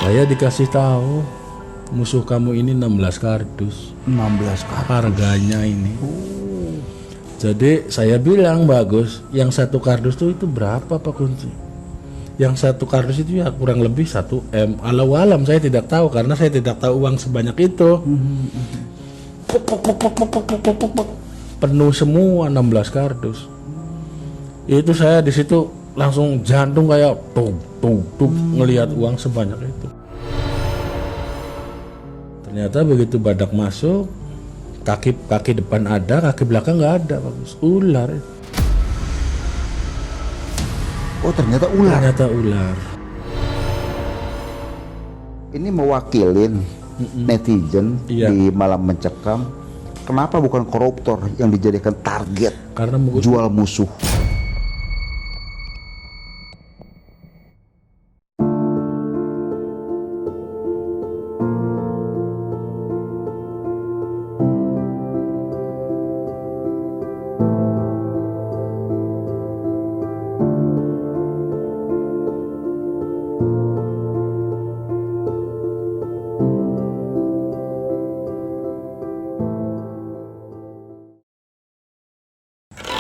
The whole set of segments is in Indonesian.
Saya dikasih tahu musuh kamu ini 16 kardus. 16 kardus. Harganya ini. Jadi saya bilang bagus, yang satu kardus itu berapa Pak Kunci? Yang satu kardus itu ya kurang lebih 1 M. Alam saya tidak tahu karena saya tidak tahu uang sebanyak itu. Penuh semua 16 kardus. Itu saya di situ langsung jantung kayak tuk ngelihat uang sebanyak itu. Ternyata begitu badak masuk, kaki depan ada, kaki belakang nggak ada, bagus. Ular. Oh, ternyata ular. Ternyata ular. Ini mewakilin netizen Iya. di Malam Mencekam. Kenapa bukan koruptor yang dijadikan target Karena jual musuh?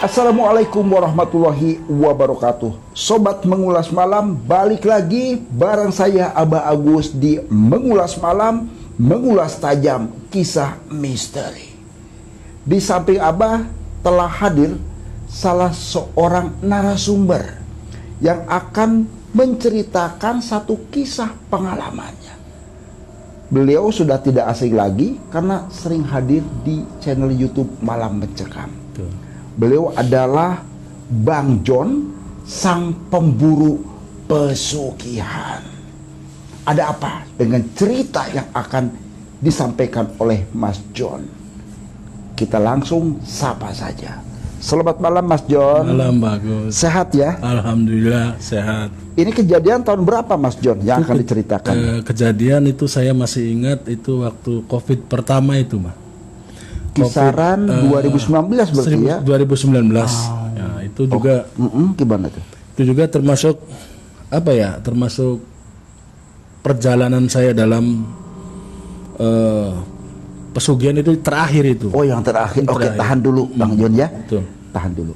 Assalamualaikum warahmatullahi wabarakatuh. Sobat Mengulas Malam, balik lagi bareng saya Abah Agus di Mengulas Malam, mengulas tajam kisah misteri. Di samping Abah telah hadir salah seorang narasumber yang akan menceritakan satu kisah pengalamannya. Beliau sudah tidak asing lagi karena sering hadir di channel YouTube Malam Mencekam. Beliau adalah Bang John, sang pemburu pesugihan. Ada apa dengan cerita yang akan disampaikan oleh Mas John? Kita langsung sapa saja. Selamat malam Mas John. Malam bagus. Sehat ya? Alhamdulillah sehat. Ini kejadian tahun berapa Mas John yang akan diceritakan? Kejadian itu saya masih ingat itu waktu COVID pertama itu, Mas. Kisaran 2019 berarti ya? 2019. Ya, itu juga gimana tuh? itu juga termasuk apa ya? Termasuk perjalanan saya dalam pesugihan itu terakhir itu. Oh, yang terakhir. Oke, tahan dulu Bang John ya. Betul. Tahan dulu.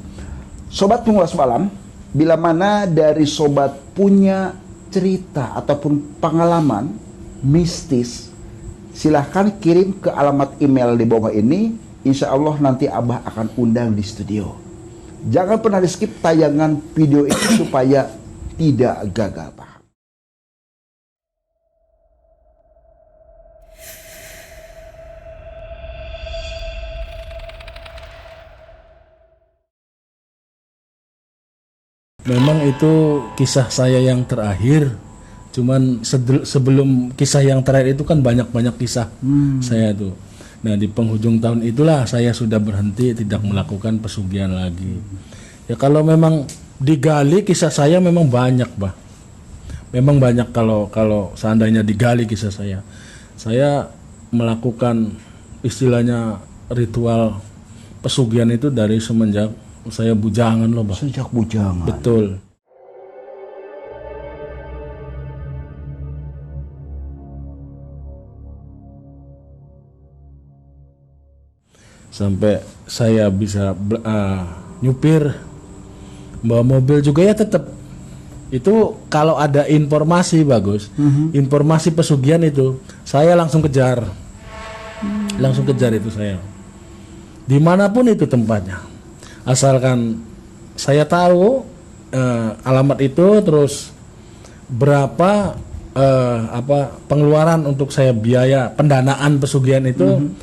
Sobat Mengulas Malam, bila mana dari sobat punya cerita ataupun pengalaman mistis, silahkan kirim ke alamat email di bawah ini. Insya Allah nanti Abah akan undang di studio. Jangan pernah di skip tayangan video ini supaya tidak gagal paham. Memang itu kisah saya yang terakhir. Cuman sebelum kisah yang terakhir itu kan banyak kisah saya tuh. Nah di penghujung tahun itulah saya sudah berhenti tidak melakukan pesugihan lagi. Ya kalau memang digali kisah saya memang banyak, Bah. Memang banyak kalau seandainya digali kisah saya. Saya melakukan istilahnya ritual pesugihan itu dari semenjak saya bujangan loh, Bah. Sejak bujangan. Betul. Sampai saya bisa nyupir, bawa mobil juga ya tetap. Itu kalau ada informasi bagus, informasi pesugihan itu saya langsung kejar. Langsung kejar itu saya. Dimanapun itu tempatnya. Asalkan saya tahu alamat itu, terus berapa pengeluaran untuk saya biaya pendanaan pesugihan itu,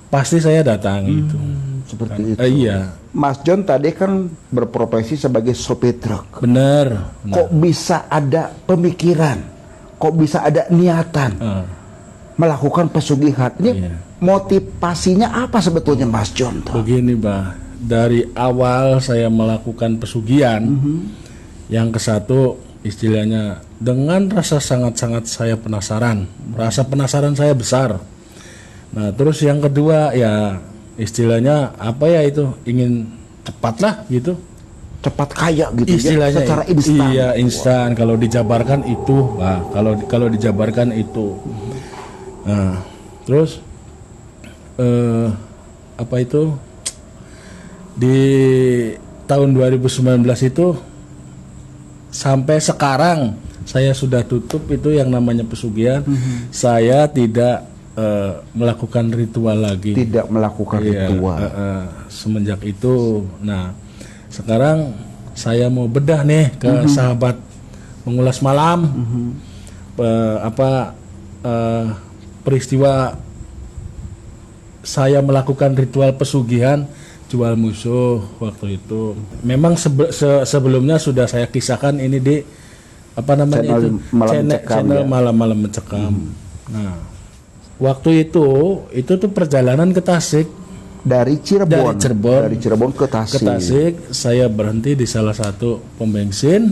pasti saya datangi itu. Seperti itu. Iya. Mas John tadi kan berprofesi sebagai sopir truk. Benar. Kok bisa ada pemikiran? Kok bisa ada niatan melakukan pesugihan? Ini motivasinya apa sebetulnya Mas John? Begini, Bah. Dari awal saya melakukan pesugihan, yang ke satu istilahnya dengan rasa sangat-sangat saya penasaran. Rasa penasaran saya besar. Nah, terus yang kedua ya istilahnya apa ya itu, ingin cepat lah gitu. cepat kaya gitu istilahnya ya, secara instan. Iya, instan. Kalau dijabarkan itu, Pak. Kalau dijabarkan itu. Nah, terus apa itu di tahun 2019 itu sampai sekarang saya sudah tutup itu yang namanya pesugihan. Saya tidak melakukan ritual lagi. Tidak melakukan ritual. Semenjak itu, nah sekarang saya mau bedah nih ke sahabat mengulas malam. Peristiwa saya melakukan ritual pesugihan jual musuh waktu itu. Memang sebelumnya sudah saya kisahkan ini di apa namanya channel malam-malam mencekam. Nah, waktu itu tuh perjalanan ke Tasik dari Cirebon ke Tasik. Saya berhenti di salah satu pom bensin.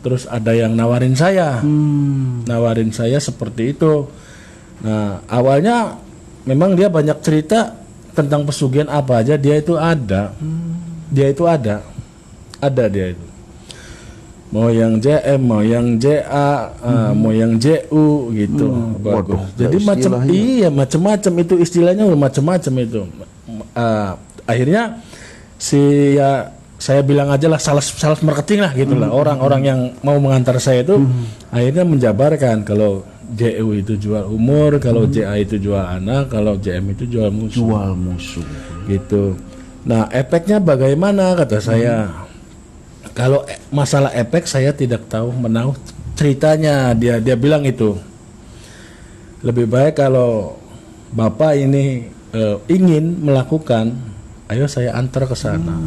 Terus ada yang nawarin saya seperti itu. Nah, awalnya memang dia banyak cerita tentang pesugihan apa aja dia itu ada. Dia itu ada dia itu. Mau yang JM, mau yang JA, mau yang JU gitu. Bagus. Waduh, jadi macam-macam itu istilahnya macam-macam itu. Akhirnya saya bilang aja lah sales marketing lah gitu lah. Orang-orang yang mau mengantar saya itu akhirnya menjabarkan kalau JU itu jual umur, kalau JA itu jual anak, kalau JM itu jual musuh. Gitu. Nah, efeknya bagaimana kata saya? Kalau masalah efek saya tidak tahu menahu ceritanya. Dia bilang itu lebih baik kalau Bapak ini ingin melakukan, ayo saya antar ke sana.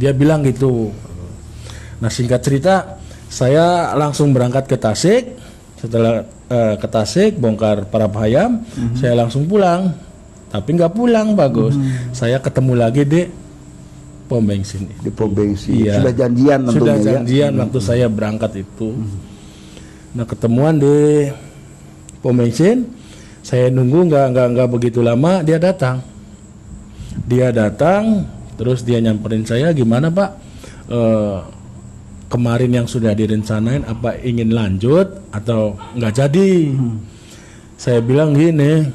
Dia bilang gitu. Nah, singkat cerita saya langsung berangkat ke Tasik. Setelah ke Tasik bongkar para pahayam, saya langsung pulang. Tapi nggak pulang bagus. Saya ketemu lagi di pom bensin. Di pom bensin. Iya. Sudah janjian tentunya. Sudah janjian waktu saya berangkat itu. Nah, ketemuan di pom bensin. Saya nunggu nggak begitu lama dia datang. Terus dia nyamperin saya, gimana Pak? Kemarin yang sudah direncanain apa ingin lanjut atau nggak jadi? Saya bilang gini,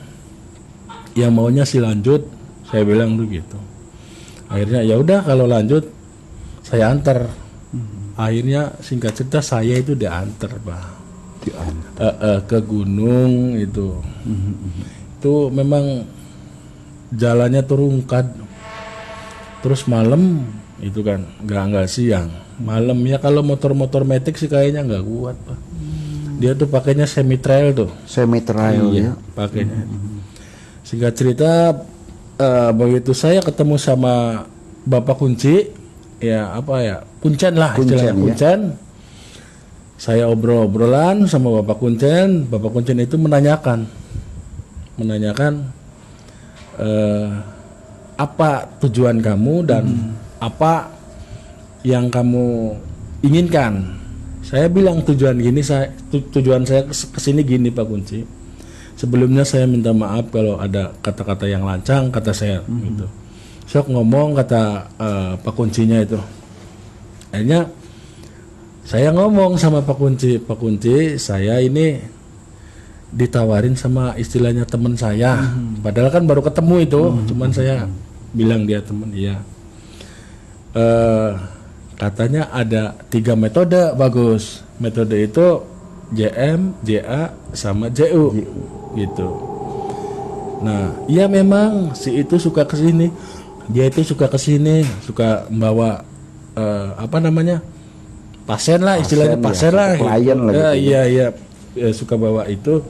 yang maunya sih lanjut. Saya bilang begitu. Akhirnya ya udah kalau lanjut saya antar. Akhirnya singkat cerita saya itu diantar, Pak. Ke gunung itu. Itu memang jalannya terungkad. Terus malam itu kan nggak siang. Malam ya kalau motor-motor metik sih kayaknya nggak kuat, Pak. Dia tuh pakainya semi trail tuh. Semi trail ya. Pakainya. Singkat cerita begitu saya ketemu sama Bapak Kunci, ya apa ya, Kuncen lah istilahnya Kuncen. Saya obrol-obrolan sama Bapak Kuncen. Bapak Kuncen itu menanyakan apa tujuan kamu dan apa yang kamu inginkan. Saya bilang tujuan saya kesini gini Pak Kunci. Sebelumnya saya minta maaf kalau ada kata-kata yang lancang, kata saya gitu. Sok ngomong kata Pak Kuncinya itu. Akhirnya saya ngomong sama Pak Kunci, saya ini ditawarin sama istilahnya teman saya. Padahal kan baru ketemu itu, cuman saya bilang dia teman dia. Katanya ada 3 metode bagus. Metode itu JM, JA, sama JU gitu. Nah, iya memang si itu suka kesini, dia itu suka kesini, suka membawa pasien lah istilahnya, pasien lah, klien lah gitu. Iya, suka bawa itu.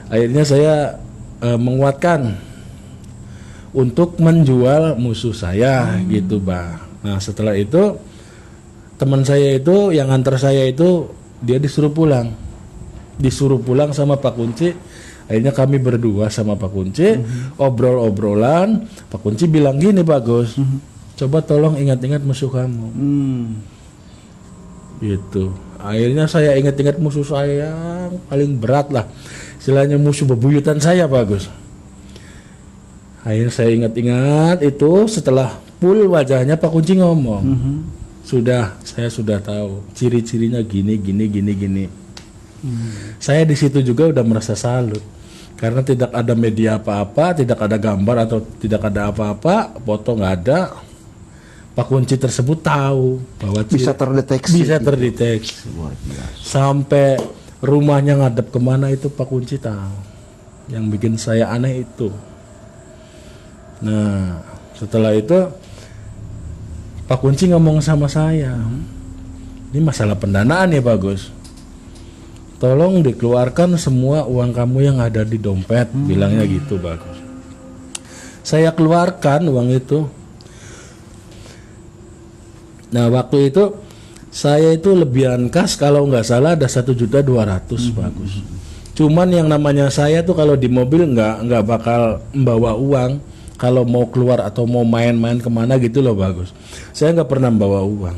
Akhirnya saya menguatkan untuk menjual musuh saya gitu, Pak. Nah, setelah itu teman saya itu yang antar saya itu dia disuruh pulang sama Pak Kunci. Akhirnya kami berdua sama Pak Kunci obrol-obrolan. Pak Kunci bilang gini, Pak Gus, coba tolong ingat-ingat musuh kamu. Gitu. Akhirnya saya ingat-ingat musuh saya yang paling berat lah, istilahnya musuh bebuyutan saya, Pak Gus. Akhirnya saya ingat-ingat itu. Setelah full wajahnya Pak Kunci ngomong, saya sudah tahu ciri-cirinya gini. Saya di situ juga udah merasa salut karena tidak ada media apa-apa, tidak ada gambar atau tidak ada apa-apa, foto nggak ada. Pak kunci tersebut tahu bahwa Bisa terdeteksi. bisa terdeteksi. Luar biasa. Sampai rumahnya ngadep kemana itu Pak kunci tahu. Yang bikin saya aneh itu. Nah, setelah itu Pak kunci ngomong sama saya, ini masalah pendanaan ya bagus. Tolong dikeluarkan semua uang kamu yang ada di dompet, bilangnya gitu bagus. Saya keluarkan uang itu. Nah waktu itu saya itu lebihan kas kalau nggak salah ada 1.200.000 bagus. Cuman yang namanya saya tuh kalau di mobil nggak bakal membawa uang kalau mau keluar atau mau main-main kemana gitu loh bagus. Saya nggak pernah membawa uang.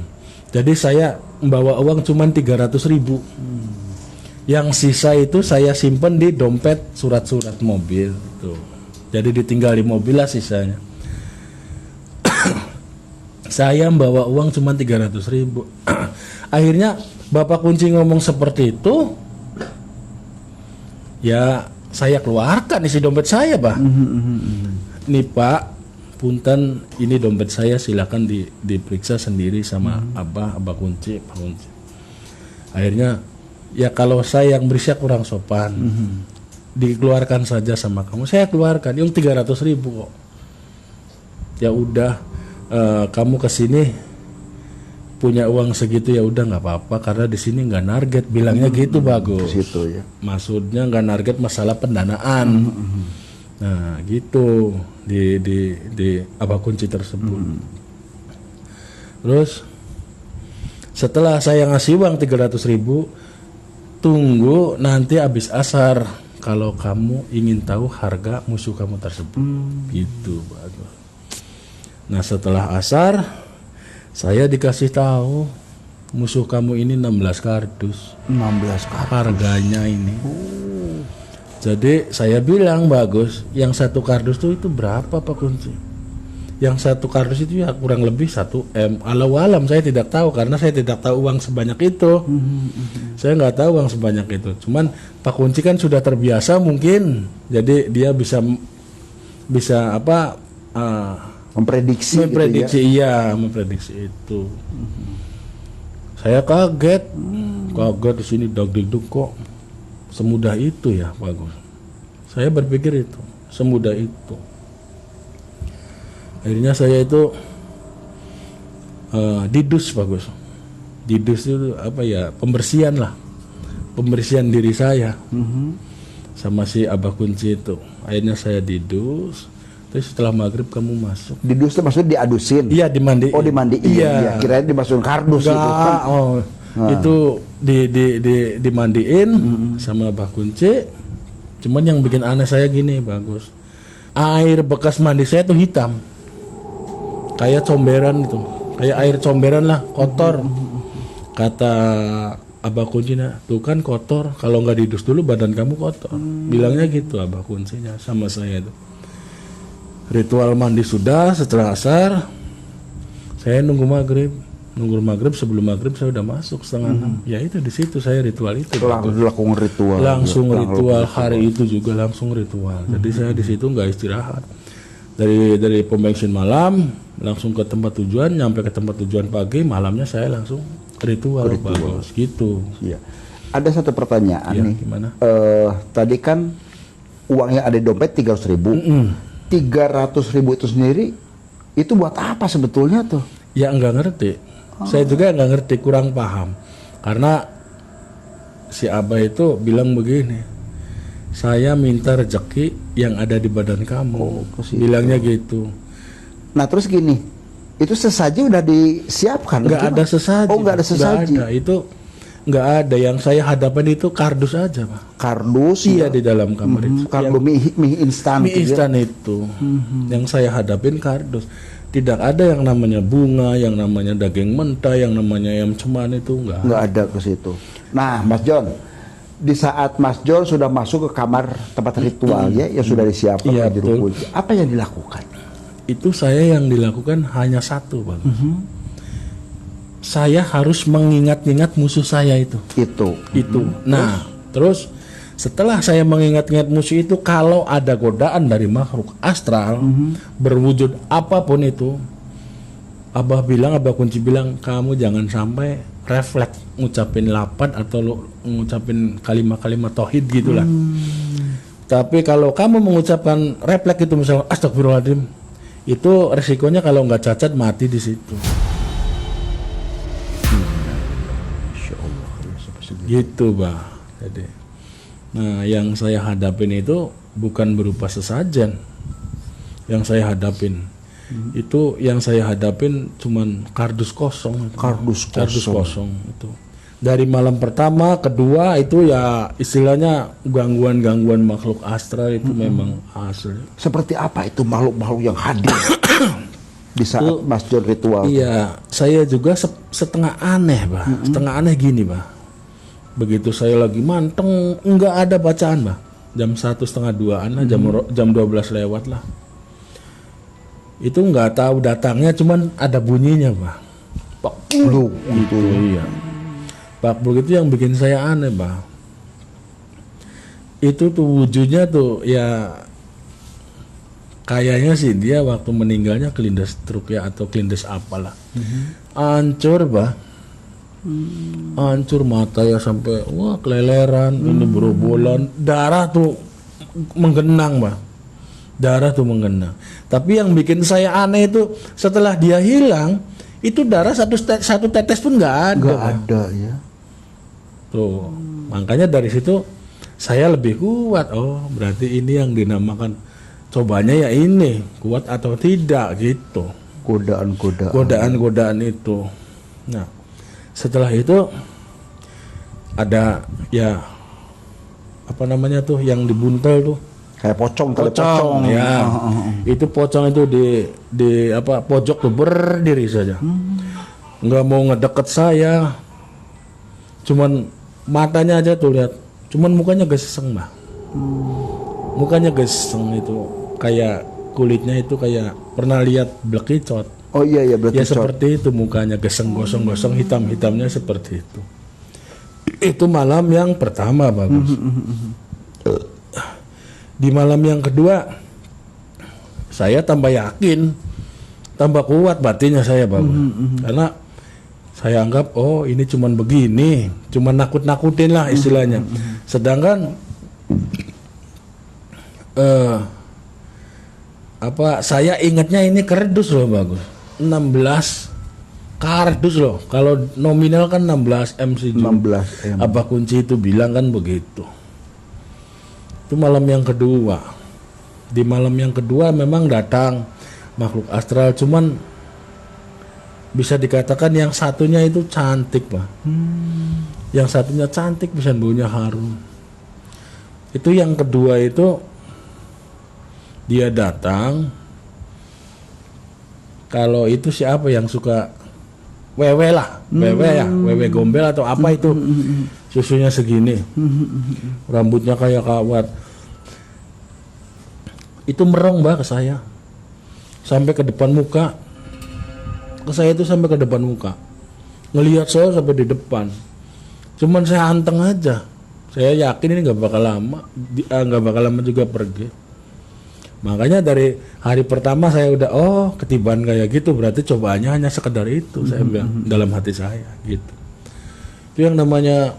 Jadi saya membawa uang cuman 300.000. Yang sisa itu saya simpen di dompet surat-surat mobil tuh. Jadi ditinggal di mobil lah sisanya. Saya membawa uang cuma 300.000. Akhirnya Bapak kunci ngomong seperti itu. Ya saya keluarkan isi dompet saya, Pak. Nih Pak, punten ini dompet saya, silakan diperiksa sendiri sama Abah kunci, Pak kunci. Akhirnya ya kalau saya yang berisik kurang sopan, dikeluarkan saja sama kamu. Saya keluarkan, yang 300.000 kok. Ya udah, kamu kesini punya uang segitu ya udah nggak apa-apa karena di sini nggak narget, bilangnya gitu bagus. Situ ya. Maksudnya nggak narget masalah pendanaan. Nah gitu di Abah kunci tersebut. Terus setelah saya ngasih uang 300.000, tunggu nanti habis asar kalau kamu ingin tahu harga musuh kamu tersebut. Gitu bagus. Nah setelah asar saya dikasih tahu musuh kamu ini 16 kardus. 16 kardus. Harganya ini. Jadi saya bilang bagus, yang satu kardus itu berapa Pak kunci? Yang satu kardus itu ya kurang lebih 1 M. Alam saya tidak tahu karena saya tidak tahu uang sebanyak itu. Saya nggak tahu uang sebanyak itu. Cuman Pak kunci kan sudah terbiasa mungkin, jadi dia bisa apa? Memprediksi gitu ya. Iya, memprediksi itu. Saya kaget di sini dagdikduk kok semudah itu ya bagus. Saya berpikir itu semudah itu. Akhirnya saya itu didus bagus. Didus itu apa ya, pembersihan lah, pembersihan diri saya sama si Abah kunci itu. Akhirnya saya didus. Terus setelah maghrib kamu masuk. Didus itu maksudnya diadusin? Iya dimandiin. Oh dimandiin. Iya. Kirain dimasukin kardus gitu kan. Itu dimandiin sama Abah kunci. Cuman yang bikin aneh saya gini bagus. Air bekas mandi saya tuh hitam. Kayak comberan itu. Kayak air comberan lah, kotor. Kata Abah kuncinya, tuh kan kotor. Kalau nggak didus dulu badan kamu kotor. Bilangnya gitu Abah kuncinya sama saya itu. Ritual mandi sudah, setelah asar saya nunggu maghrib. Sebelum maghrib saya udah masuk 5:30. Ya itu di situ saya ritual itu. Langsung ritual. Langsung ritual hari itu juga langsung ritual. Jadi saya di situ nggak istirahat. Dari pom bensin malam langsung ke tempat tujuan, nyampe ke tempat tujuan pagi, malamnya saya langsung ritual. Bagus gitu. Iya. Ada satu pertanyaan Ya, nih. gimana? Tadi kan uang yang ada di dompet 300.000. 300.000 itu sendiri itu buat apa sebetulnya tuh? Ya nggak ngerti. Saya juga nggak ngerti, kurang paham. Karena si Abah itu bilang begini, saya minta rezeki yang ada di badan kamu. Bilangnya gitu. Nah terus gini, itu sesaji udah disiapkan? Nggak ada sesaji. Oh nggak ada sesaji. Nggak ada. Itu nggak ada. Yang saya hadapan itu kardus aja Pak. Kardus? Iya di dalam kamar itu. Kardus mie instan. Mie instan itu. Yang saya hadapin kardus. Tidak ada yang namanya bunga, yang namanya daging mentah, yang namanya ayam ceman itu nggak ada ke situ. Nah Mas John, di saat Mas John sudah masuk ke kamar tempat ritual ya, yang sudah disiapkan Iya, juru kunci, apa yang dilakukan? Itu saya yang dilakukan hanya satu Bang. saya harus mengingat-ingat musuh saya itu. Itu. Nah, terus setelah saya mengingat-ingat musuh itu, kalau ada godaan dari makhluk astral berwujud apapun itu, Abah Kunci bilang, kamu jangan sampai refleks ngucapin lapan atau lu ngucapin kalimat-kalimat tauhid gitulah. Tapi kalau kamu mengucapkan refleks itu misalnya astagfirullahaladzim, itu resikonya kalau nggak cacat mati di situ. Gitu, Bah. Jadi, nah yang saya hadapin itu bukan berupa sesajen. Yang saya hadapin cuman kardus kosong. Kardus kosong itu. Dari malam pertama, kedua itu ya istilahnya gangguan makhluk astral itu memang asli. Seperti apa itu makhluk-makhluk yang hadir di saat Mas John ritual? Iya, saya juga setengah aneh, Bah. Setengah aneh gini, Bah. Begitu saya lagi manteng, enggak ada bacaan, Bah. Jam 1:30-an, jam 12 lewat lah. Itu nggak tahu datangnya, cuman ada bunyinya, Bah. Pak Bluk gitu. Iya. Pak Bluk itu yang bikin saya aneh, Bah. Itu tuh wujudnya tuh ya kayaknya sih dia waktu meninggalnya kelindes truk ya atau kelindes apalah. Hancur, Bah. Hancur mata ya sampai wah keleleran, ini berobolan, darah tuh menggenang, Bah. Darah tuh menggenang. Tapi yang bikin saya aneh itu setelah dia hilang, itu darah satu tetes pun nggak ada. Nggak ada ya. Tuh, makanya dari situ saya lebih kuat. Oh, berarti ini yang dinamakan cobanya ya ini kuat atau tidak gitu. Godaan itu. Nah, setelah itu ada ya apa namanya tuh yang dibuntel tuh. Kayak pocong ya. Itu pocong itu di apa pojok tuh berdiri saja. Nggak mau ngedeket saya. Cuman matanya aja tuh lihat. Cuman mukanya geseng, Bah. Mukanya geseng itu kayak kulitnya itu kayak pernah lihat blekicot. Oh iya blekicot. Ya seperti itu mukanya geseng gosong hitam-hitamnya seperti itu. Itu malam yang pertama, bagus. Di malam yang kedua saya tambah yakin, tambah kuat batinnya saya, bagus. Karena saya anggap oh ini cuman begini, cuman nakut-nakutin lah istilahnya. Sedangkan saya ingatnya ini kardus loh, bagus. 16 kardus loh. Kalau nominal kan 16 M sih. 16 M. Abah Kunci itu bilang kan begitu. Itu malam yang kedua. Di malam yang kedua memang datang makhluk astral, cuman bisa dikatakan yang satunya itu cantik, Pak. Yang satunya cantik, bisa baunya harum. Itu yang kedua itu dia datang. Kalau itu siapa yang suka wewe lah, wewe gombel atau apa itu, susunya segini, rambutnya kayak kawat. Itu merong, Mbak, ke saya, sampai ke depan muka. Ke saya itu sampai ke depan muka, ngelihat saya sampai di depan. Cuman saya anteng aja. Saya yakin ini nggak bakal lama juga pergi. Makanya dari hari pertama saya udah ketiban kayak gitu, berarti cobaannya hanya sekedar itu, saya bilang dalam hati saya gitu. Itu yang namanya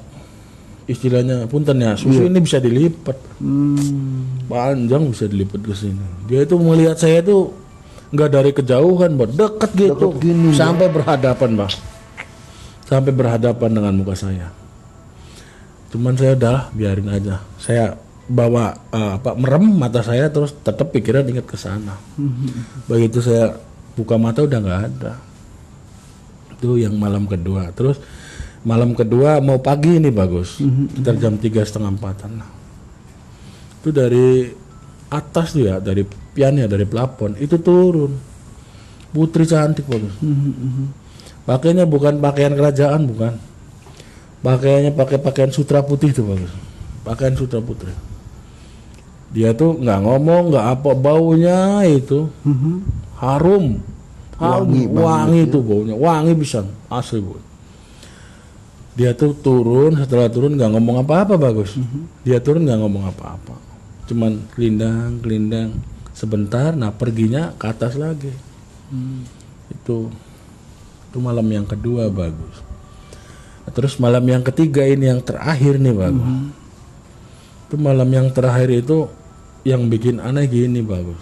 istilahnya punten ya, susu ini bisa dilipat, panjang bisa dilipat ke sini. Dia itu melihat saya itu nggak dari kejauhan, deket gitu, gini, sampai berhadapan, Bang, sampai berhadapan dengan muka saya. Cuman saya udah biarin aja, saya bawa merem mata saya, terus tetap pikiran ingat ke sana. Begitu saya buka mata udah nggak ada. Itu yang malam kedua. Terus malam kedua mau pagi ini, bagus, sekitar jam 3:30-an. Itu dari atas tuh ya, dari piannya, dari plafon itu turun putri cantik, bagus. Pakainya bukan pakaian kerajaan, bukan. Pakaiannya pakai pakaian sutra putih tuh, bagus. Pakaian sutra putri. Dia tuh nggak ngomong, nggak apa, baunya itu harum, Wangi itu baunya, wangi bisa asli bu. Dia tuh turun, setelah turun nggak ngomong apa-apa Bagus. Dia turun nggak ngomong apa-apa, cuman kelindang sebentar, nah perginya ke atas lagi. Itu malam yang kedua Bagus. Nah, terus malam yang ketiga ini yang terakhir nih Bagus. Itu malam yang terakhir itu yang bikin aneh gini Bagus.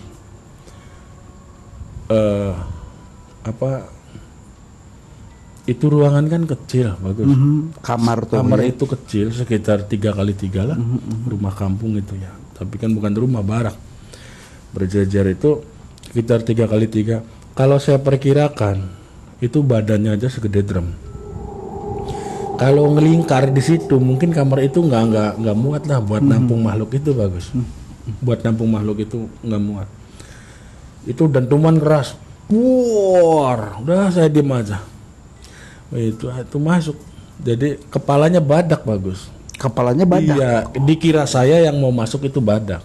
Itu ruangan kan kecil Bagus. Kamar itu kecil sekitar 3x3 lah. Rumah kampung itu ya, tapi kan bukan rumah barak, berjajar itu sekitar 3x3. Kalau saya perkirakan itu badannya aja segede drum. Kalau ngelingkar di situ mungkin kamar itu nggak muat lah buat nampung makhluk itu Bagus. Buat nampung makhluk itu nggak muat. Itu dentuman keras, war, udah saya diem aja. Itu masuk, jadi kepalanya badak Bagus. Kepalanya badak? Iya, dikira saya yang mau masuk itu badak,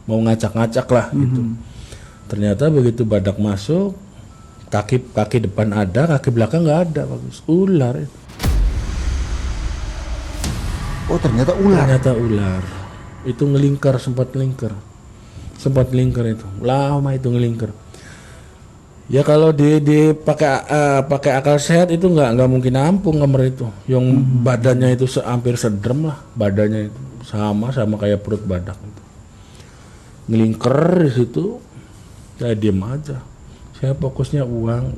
mau ngacak-ngacak lah gitu. Ternyata begitu badak masuk, kaki depan ada, kaki belakang nggak ada Bagus. Ular itu. Oh ternyata ular. Itu ngelingkar, sempat ngelingkar itu, lama itu ngelingkar. Ya kalau pakai akal sehat itu nggak mungkin nampung kamar itu. Yang badannya itu hampir sedrem lah, badannya itu sama kayak perut badak itu. Ngelingker di situ, saya diem aja. Saya fokusnya uang.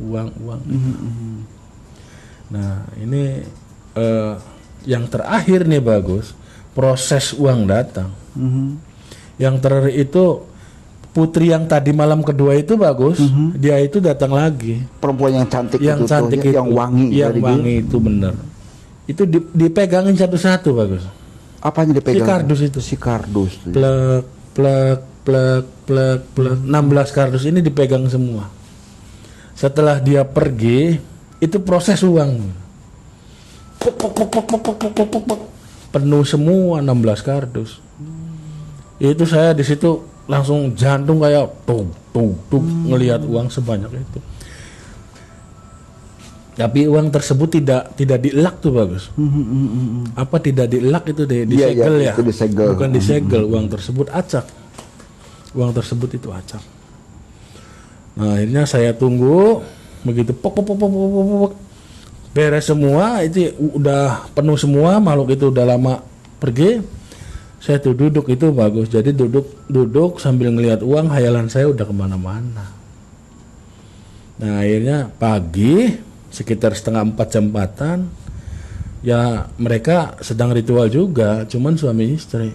Nah ini yang terakhir nih Bagus, proses uang datang. Yang terakhir itu putri yang tadi malam kedua itu Bagus, dia itu datang lagi. Perempuan yang cantik itu, yang wangi itu bener. Itu dipegangin satu-satu Bagus. Apanya dipegang? Si kardus. Plek. 16 kardus ini dipegang semua. Setelah dia pergi, itu proses uang. Penuh semua 16 kardus. Itu saya di situ langsung jantung kayak tung ngelihat uang sebanyak itu. Tapi uang tersebut tidak dielak tuh Bagus. Apa tidak dielak itu disegel ya? Itu disegel. Bukan disegel, uang tersebut acak. Uang tersebut itu acak. Nah akhirnya saya tunggu, begitu pok beres semua, itu udah penuh semua, makhluk itu udah lama pergi. Saya tuh duduk itu Bagus, jadi duduk sambil ngelihat uang, hayalan saya udah kemana-mana. Nah akhirnya pagi sekitar 3:30 jam 4-an, ya mereka sedang ritual juga, cuman suami istri.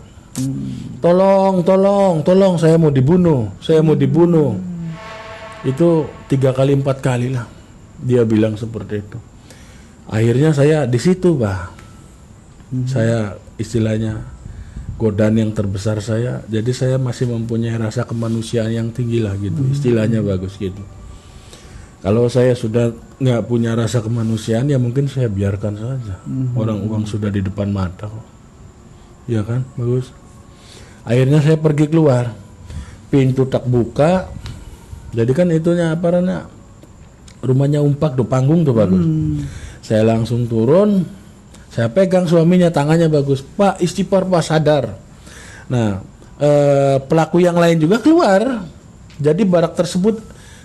Tolong, saya mau dibunuh. Itu 3 kali 4 kali lah dia bilang seperti itu. Akhirnya saya di situ saya istilahnya godaan yang terbesar saya, jadi saya masih mempunyai rasa kemanusiaan yang tinggi lah gitu, istilahnya Bagus gitu. Kalau saya sudah nggak punya rasa kemanusiaan ya mungkin saya biarkan saja. Orang uang sudah di depan mata kok, ya kan Bagus. Akhirnya saya pergi keluar, pintu tak buka, jadi kan itunya apa namanya, rumahnya umpak tuh, panggung tuh Bagus. Saya langsung turun. Saya pegang suaminya, tangannya Bagus. Pak, istighfar Pak, sadar. Nah, pelaku yang lain juga keluar. Jadi barak tersebut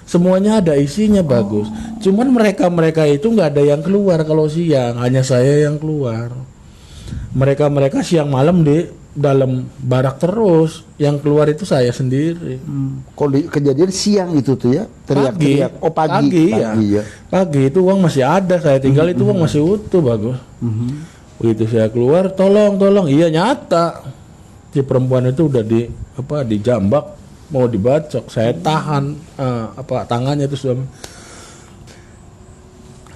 semuanya ada isinya Bagus. Cuman mereka itu nggak ada yang keluar kalau siang, hanya saya yang keluar. Mereka siang malam di dalam barak terus. Yang keluar itu saya sendiri. Kejadian siang itu tuh ya? Teriak-teriak. Oh pagi ya. Pagi itu uang masih ada, saya tinggal itu uang masih utuh Bagus. Begitu saya keluar, tolong, iya nyata. Si perempuan itu udah dijambak, mau dibacok. Saya tahan tangannya itu suami.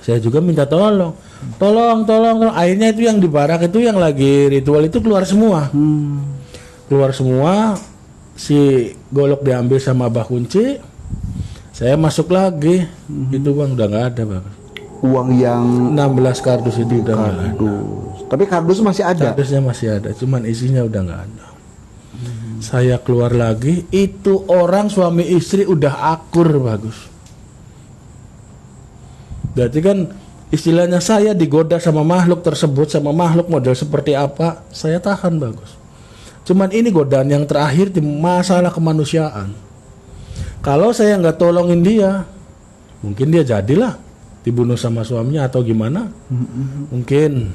Saya juga minta tolong. Akhirnya itu yang di barak itu yang lagi ritual itu keluar semua. Keluar semua, si golok diambil sama Mbah Kunci. Saya masuk lagi, itu uang udah nggak ada Bagus. Uang yang 16 kardus itu udah nggak ada. Tapi kardus masih ada? Kardusnya masih ada, cuman isinya udah nggak ada. Saya keluar lagi, itu orang suami istri udah akur Bagus. Berarti kan istilahnya saya digoda sama makhluk tersebut, sama makhluk model seperti apa, saya tahan bagus. Cuman ini godaan yang terakhir di masalah kemanusiaan. Kalau saya nggak tolongin dia, mungkin dia jadilah dibunuh sama suaminya atau gimana. Mungkin.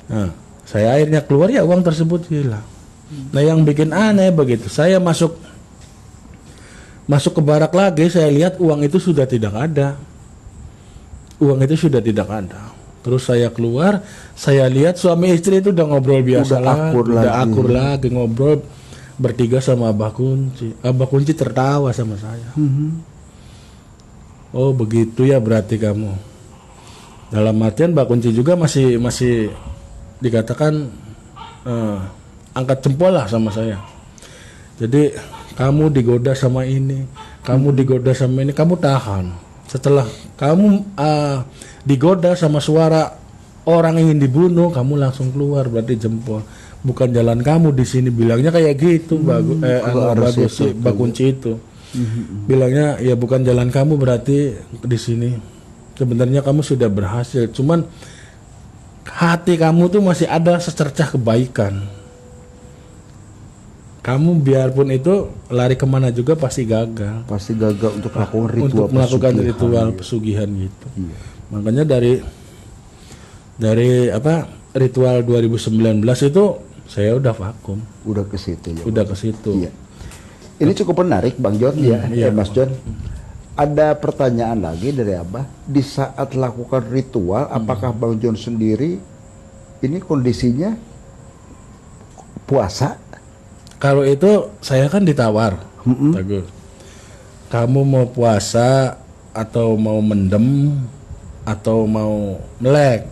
Nah, saya akhirnya keluar, ya uang tersebut hilang. Nah, yang bikin aneh begitu, saya masuk ke barak lagi, saya lihat uang itu sudah tidak ada. Uang itu sudah tidak ada. Terus saya keluar, saya lihat suami istri itu udah ngobrol biasa udah akur lagi ngobrol bertiga sama Abah Kunci. Abah Kunci tertawa sama saya. Oh begitu ya berarti kamu. Dalam artian Mbak Kunci juga masih dikatakan angkat jempol lah sama saya. Jadi kamu digoda sama ini, kamu digoda sama ini, kamu tahan. Setelah kamu digoda sama suara orang ingin dibunuh, kamu langsung keluar, berarti jempol. Bukan jalan kamu di sini, bilangnya kayak gitu. Bagus sih, Mbak Kunci itu. Bilangnya ya bukan jalan kamu, berarti di sini. Sebenarnya kamu sudah berhasil, cuman hati kamu tuh masih ada secercah kebaikan. Kamu biarpun itu lari kemana juga pasti gagal. Pasti gagal untuk melakukan ritual, untuk melakukan pesugihan, ritual ya. pesugihan gitu. Iya. Makanya dari ritual 2019 itu saya udah vakum. Udah ke situ ya. Udah ke situ. Iya. Ini cukup menarik Bang John ya, iya. Mas John. Ada pertanyaan lagi dari Abah. Di saat lakukan ritual, apakah Bang John sendiri ini kondisinya puasa? Kalau itu saya kan ditawar, Bagus. Kamu mau puasa atau mau mendem atau mau melek?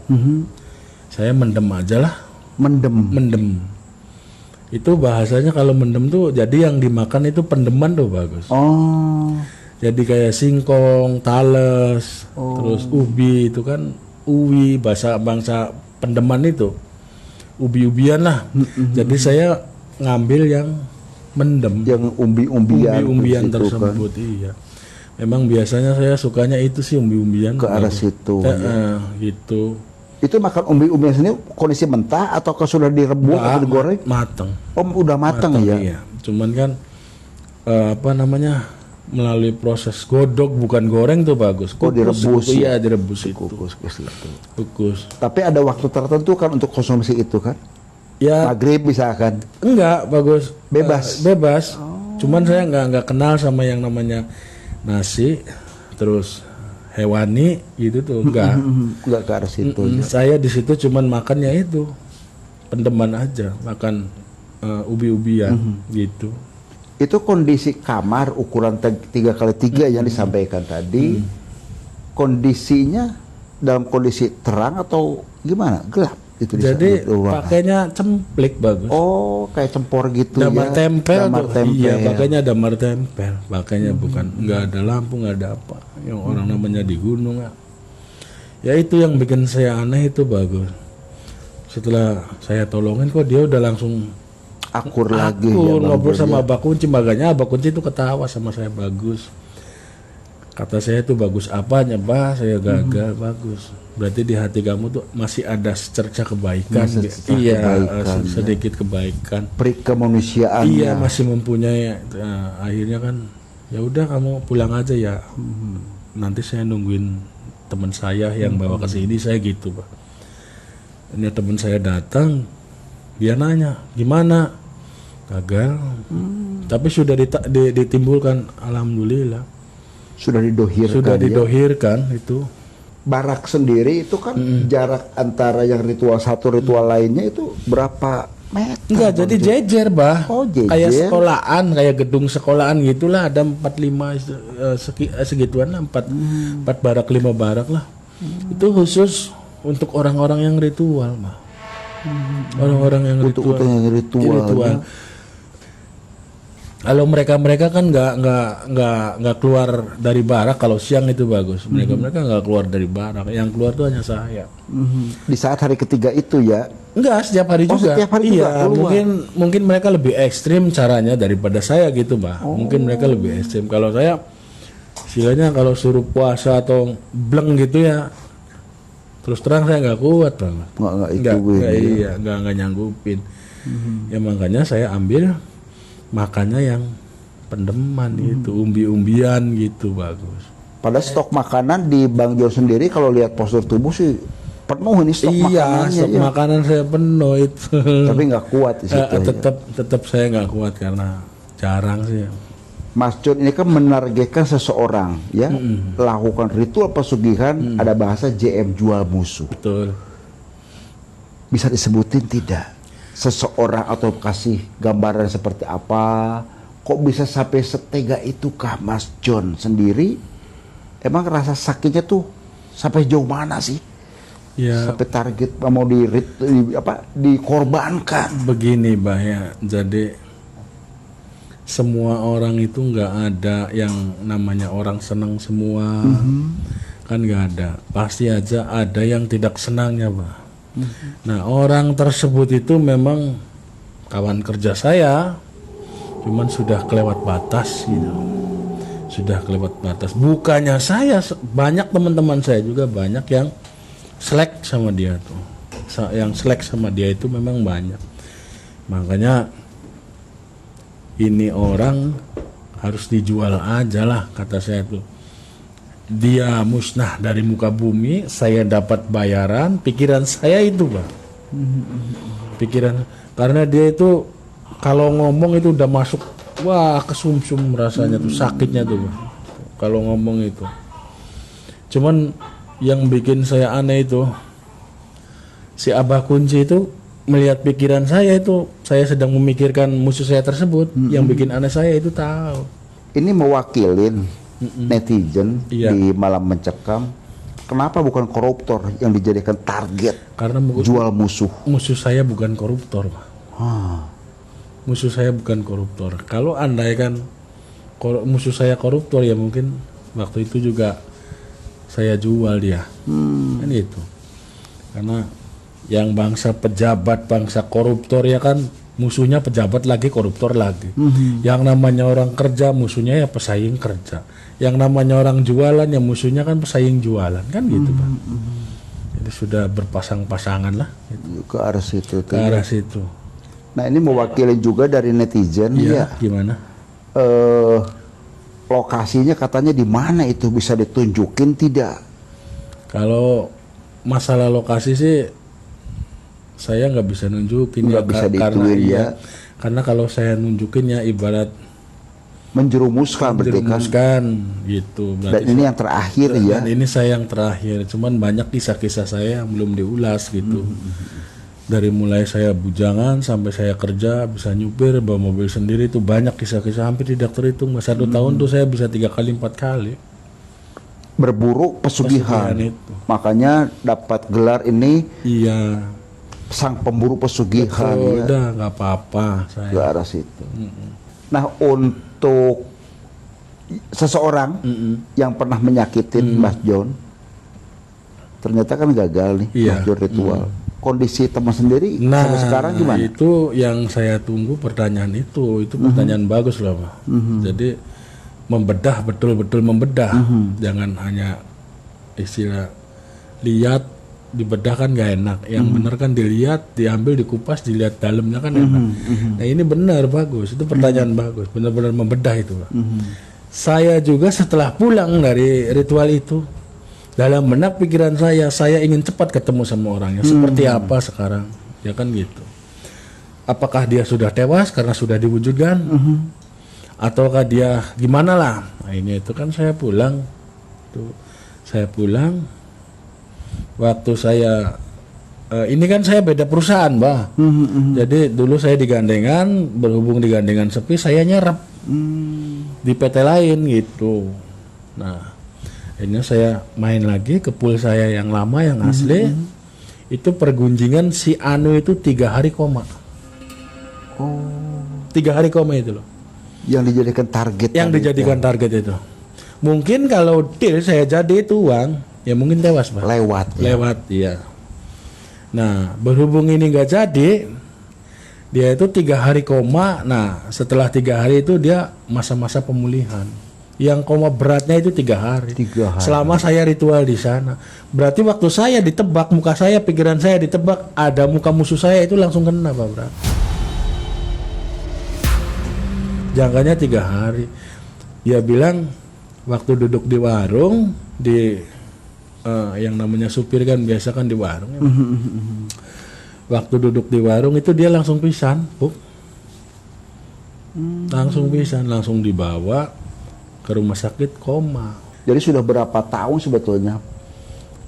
Saya mendem aja lah. Mendem. Itu bahasanya kalau mendem tuh jadi yang dimakan itu pendeman tuh Bagus. Oh. Jadi kayak singkong, tales, terus ubi itu kan uwi bangsa pendeman itu. Ubi-ubian lah. Jadi saya ngambil yang mendem, yang umbi-umbian tersebut kan. Iya, memang biasanya saya sukanya itu sih umbi-umbian ke arah situ ya. Gitu. Itu makan umbi-umbian sini kondisi mentah atau sudah direbus atau digoreng? Mateng. Udah mateng ya. Iya. Cuman kan melalui proses godok, bukan goreng tuh Bagus. Direbus. Iya, direbus itu. Kukus. Tapi ada waktu tertentu kan untuk konsumsi itu kan? Ya, maghrib misalkan. Enggak, Bagus. Bebas. Cuman saya nggak kenal sama yang namanya nasi, terus hewani gitu tuh, enggak. Enggak ke arah situ. Saya di situ cuman makannya itu pendeman aja, makan ubi-ubian gitu. Itu kondisi kamar ukuran 3x3 yang disampaikan tadi. Kondisinya dalam kondisi terang atau gimana? Gelap. Itu jadi pakainya cemplik Bagus. Oh, kayak cempor gitu damar ya. Tempel damar tuh. tempel. Iya, pakainya damar tempel. Pakainya bukan nggak ada lampu, nggak ada apa. Yang orang namanya di gunung. Ya itu yang bikin saya aneh itu Bagus. Setelah saya tolongin kok dia udah langsung akur lagi ya, ngobrol sama Abah Kunci. Makanya Abah Kunci itu ketawa sama saya Bagus. Kata saya itu bagus apanya, Bah? Saya gagal. Bagus. Berarti di hati kamu tuh masih ada secercah kebaikan. Sedikit kebaikan. Peri kemanusiaan. Iya, masih mempunyai. Nah, akhirnya kan ya udah kamu pulang aja ya. Nanti saya nungguin teman saya yang bawa ke sini, saya gitu, Pak. Ini teman saya datang, dia nanya, "Gimana?" Gagal. Tapi sudah ditimbulkan, alhamdulillah. Sudah didohirkan itu. Barak sendiri itu kan jarak antara yang ritual satu ritual lainnya itu berapa meter? Enggak, jadi jejer, Bah. Oh, jejer. Kayak sekolahan, kayak gedung sekolahan gitulah, ada 4-5 segituan lah, 4 barak 5 barak lah. Itu khusus untuk orang-orang yang ritual, Bah. Orang-orang yang ritual. Kalau mereka kan nggak keluar dari barak. Kalau siang itu Bagus. Mereka nggak keluar dari barak. Yang keluar tuh hanya saya. Di saat hari ketiga itu ya? Enggak, setiap hari juga. Setiap hari iya, juga mungkin mereka lebih ekstrim caranya daripada saya gitu, Mbak. Mungkin mereka lebih ekstrim. Kalau istilahnya kalau suruh puasa atau bleng gitu ya, terus terang saya nggak kuat banget. Nggak nyanggupin. Ya makanya saya ambil makannya yang pendeman itu, umbi-umbian gitu, bagus. Pada stok makanan di Bang John sendiri kalau lihat postur tubuh sih penuh ini stok makanannya. Stok makanan saya penuh itu. Tapi nggak kuat di situ. Tetap saya nggak kuat karena jarang sih. Mas John ini kan menargetkan seseorang ya, lakukan ritual pesugihan, ada bahasa JM jual musuh. Betul. Bisa disebutin tidak? Seseorang atau kasih gambaran seperti apa? Kok bisa sampai setega itukah Mas John sendiri? Emang rasa sakitnya tuh sampai jauh mana sih? Ya, sampai target mau dikorbankan. Begini, Bah ya. Jadi semua orang itu nggak ada yang namanya orang senang semua. Kan nggak ada. Pasti aja ada yang tidak senangnya, Bah. Nah, orang tersebut itu memang kawan kerja saya, cuman sudah kelewat batas gitu. Sudah kelewat batas. Bukannya saya, banyak teman-teman saya juga banyak yang selek sama dia tuh. Yang selek sama dia itu memang banyak. Makanya ini orang harus dijual aja lah, kata saya tuh. Dia musnah dari muka bumi, saya dapat bayaran, pikiran saya itu, Bang. Pikiran, karena dia itu kalau ngomong itu udah masuk, wah, kesumsum rasanya tuh, sakitnya tuh, Bang. Kalau ngomong itu. Cuman yang bikin saya aneh itu, si Abah Kunci itu melihat pikiran saya itu, saya sedang memikirkan musuh saya tersebut. Yang bikin aneh saya itu tahu. Ini mewakilin netizen di Malam Mencekam. Kenapa bukan koruptor yang dijadikan target? Karena jual musuh. Musuh saya bukan koruptor, Pak. Musuh saya bukan koruptor. Kalau andai kan musuh saya koruptor, ya mungkin waktu itu juga saya jual dia. Kan itu. Karena yang bangsa pejabat, bangsa koruptor ya kan, musuhnya pejabat lagi, koruptor lagi. Yang namanya orang kerja, musuhnya ya pesaing kerja. Yang namanya orang jualan, ya musuhnya kan pesaing jualan, kan gitu, Pak. Jadi sudah berpasang-pasangan lah gitu. Ke arah situ. Ke arah situ. Nah, ini mewakili juga dari netizen ya. Gimana? Lokasinya katanya di mana itu, bisa ditunjukin tidak? Kalau masalah lokasi sih saya nggak bisa nunjukin, nggak bisa dituin ya. Karena kalau saya nunjukin ya ibarat menjerumuskan gitu. Dan ini yang terakhir ya. Dan ini saya yang terakhir. Cuman banyak kisah-kisah saya yang belum diulas gitu. Dari mulai saya bujangan sampai saya kerja, bisa nyupir, bawa mobil sendiri, itu banyak kisah-kisah, hampir tidak terhitung. 1 tahun tuh saya bisa 3 kali 4 kali berburu pesugihan itu. Makanya dapat gelar ini, sang pemburu pesugihan. Betul, ya. Udah nggak apa-apa saya. Ke arah situ. Nah, untuk seseorang yang pernah menyakitin Mas John, ternyata kan gagal nih, Mas John ritual. Kondisi teman sendiri sampai sekarang gimana? Itu yang saya tunggu, pertanyaan itu pertanyaan bagus loh, Pak. Jadi membedah, betul-betul membedah. Jangan hanya istilah lihat, dibedah kan gak enak. Yang benar kan dilihat, diambil, dikupas, dilihat dalamnya kan enak. Nah, ini benar, bagus. Itu pertanyaan bagus. Benar-benar membedah itu, Pak. Saya juga setelah pulang dari ritual itu, dalam benak pikiran saya ingin cepat ketemu sama orangnya. Seperti apa sekarang, ya kan gitu. Apakah dia sudah tewas karena sudah diwujudkan, ataukah dia gimana lah. Nah, ini itu kan saya pulang. Saya pulang. Waktu saya ini kan saya beda perusahaan, Bah. Jadi dulu saya digandengan, berhubung digandengan sepi, saya nyerap di PT lain gitu. Nah, ini saya main lagi ke pool saya yang lama, yang asli. Itu pergunjingan si Anu itu 3 hari koma. 3 hari koma itu loh. Yang dijadikan target. Yang dijadikan target itu. Mungkin kalau deal saya jadi itu uang, ya mungkin tewas, Pak. Lewat, iya. Nah, berhubung ini nggak jadi, dia itu 3 hari koma. Nah, setelah 3 hari itu dia masa-masa pemulihan. Yang koma beratnya itu 3 hari. 3 hari. Selama saya ritual di sana. Berarti waktu saya ditebak, muka saya, pikiran saya ditebak, ada muka musuh saya itu langsung kena, Pak Bra. Jangkanya 3 hari. Dia bilang waktu duduk di warung, di yang namanya supir kan biasa kan di warung. Ya. Waktu duduk di warung itu dia langsung pingsan, Bu. Langsung pingsan, langsung dibawa ke rumah sakit koma. Jadi sudah berapa tahun sebetulnya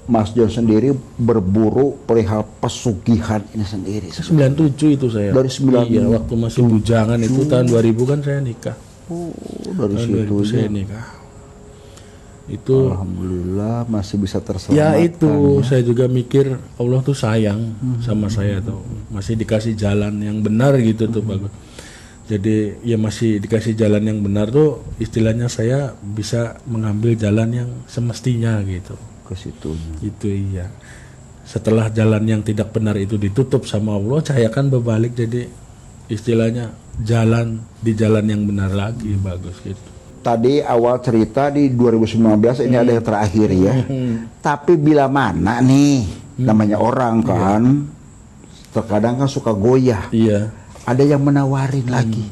Mas John sendiri berburu perihal pesugihan ini sendiri? 97 itu saya. Dari 97. Iya, waktu masih bujangan itu tahun 2000 kan saya nikah. Oh, dari Tahun situ 2000 saya ya. nikah. Itu Alhamdulillah masih bisa terselamatkan. ya itu saya juga mikir Allah tuh sayang sama saya tuh. Masih dikasih jalan yang benar gitu tuh bagus. Jadi ya masih dikasih jalan yang benar tuh istilahnya saya bisa mengambil jalan yang semestinya gitu. Ke situ. Itu iya. Setelah jalan yang tidak benar itu ditutup sama Allah, saya kan berbalik jadi istilahnya jalan di jalan yang benar lagi bagus gitu. Tadi awal cerita di 2019 ini ada yang terakhir ya. Tapi bila mana nih namanya orang kan terkadang kan suka goyah. Iya. Ada yang menawarin lagi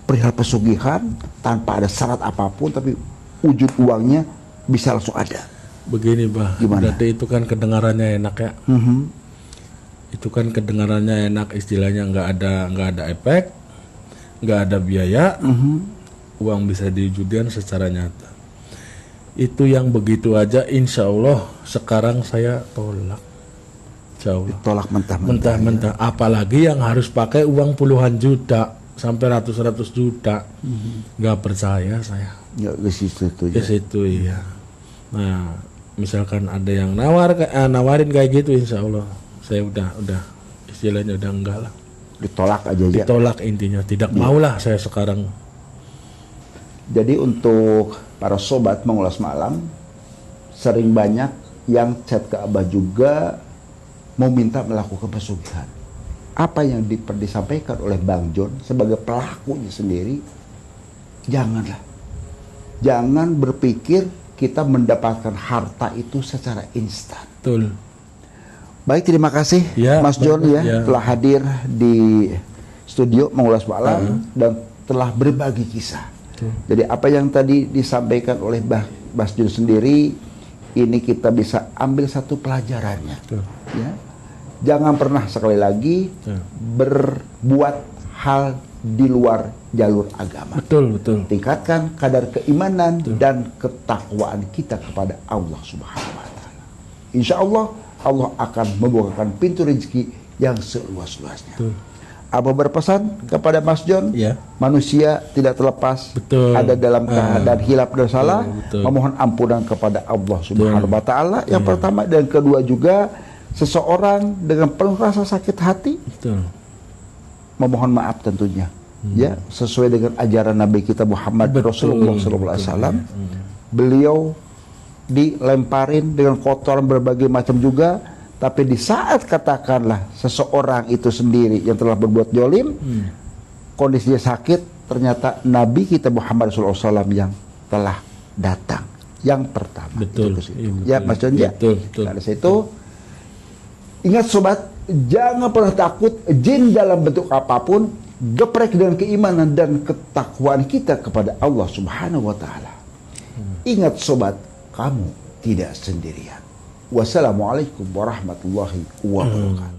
perihal pesugihan tanpa ada syarat apapun, tapi wujud uangnya bisa langsung ada. Begini, Bah. Gimana? Berarti itu kan kedengarannya enak ya. Itu kan kedengarannya enak, istilahnya nggak ada efek, nggak ada biaya, uang bisa diwujudkan secara nyata. Itu yang begitu aja, insya Allah sekarang saya tolak. Insya Allah. Tolak mentah-mentah. Mentah-mentah, apalagi yang harus pakai uang puluhan juta sampai ratus-ratus juta, nggak percaya saya. Ya ke situ tuh. Ke situ iya. Nah, misalkan ada yang nawarin kayak gitu, insya Allah saya udah istilahnya udah enggak lah. Ditolak aja ya. Ditolak intinya, tidak maulah saya sekarang. Jadi untuk para sobat mengulas malam, sering banyak yang chat ke Abah juga mau minta melakukan pesugihan. Apa yang disampaikan oleh Bang John sebagai pelakunya sendiri, janganlah. Jangan berpikir kita mendapatkan harta itu secara instan. Betul. Baik, terima kasih Ya, Mas John bagus, ya ya. telah hadir di studio mengulas malam dan telah berbagi kisah. Jadi apa yang tadi disampaikan oleh Mas John sendiri, ini kita bisa ambil satu pelajarannya. Ya. Jangan pernah sekali lagi berbuat hal di luar jalur agama. Betul. Tingkatkan kadar keimanan dan ketakwaan kita kepada Allah Subhanahu wa taala. Insya Allah Allah akan membukakan pintu rezeki yang seluas-luasnya. Abah berpesan kepada Mas John, Ya. manusia tidak terlepas Betul. ada dalam keadaan hilap dan salah, betul. memohon ampunan kepada Allah Subhanahu wa taala. Yang pertama dan kedua juga, seseorang dengan penuh rasa sakit hati Betul. memohon maaf tentunya. Ya, sesuai dengan ajaran Nabi kita Muhammad Rasulullah SAW. Beliau dilemparin dengan kotoran berbagai macam juga, tapi di saat katakanlah seseorang itu sendiri yang telah berbuat jolim, kondisinya sakit, ternyata Nabi kita Muhammad SAW yang telah datang yang pertama. Betul. Itu ke situ. Iya, Ya, betul. Mas John ya. Betul. Dari situ, ingat sobat, jangan pernah takut jin dalam bentuk apapun, geprek dengan keimanan dan ketakwaan kita kepada Allah Subhanahu wa taala. Ingat sobat, kamu tidak sendirian. Wassalamualaikum warahmatullahi wabarakatuh.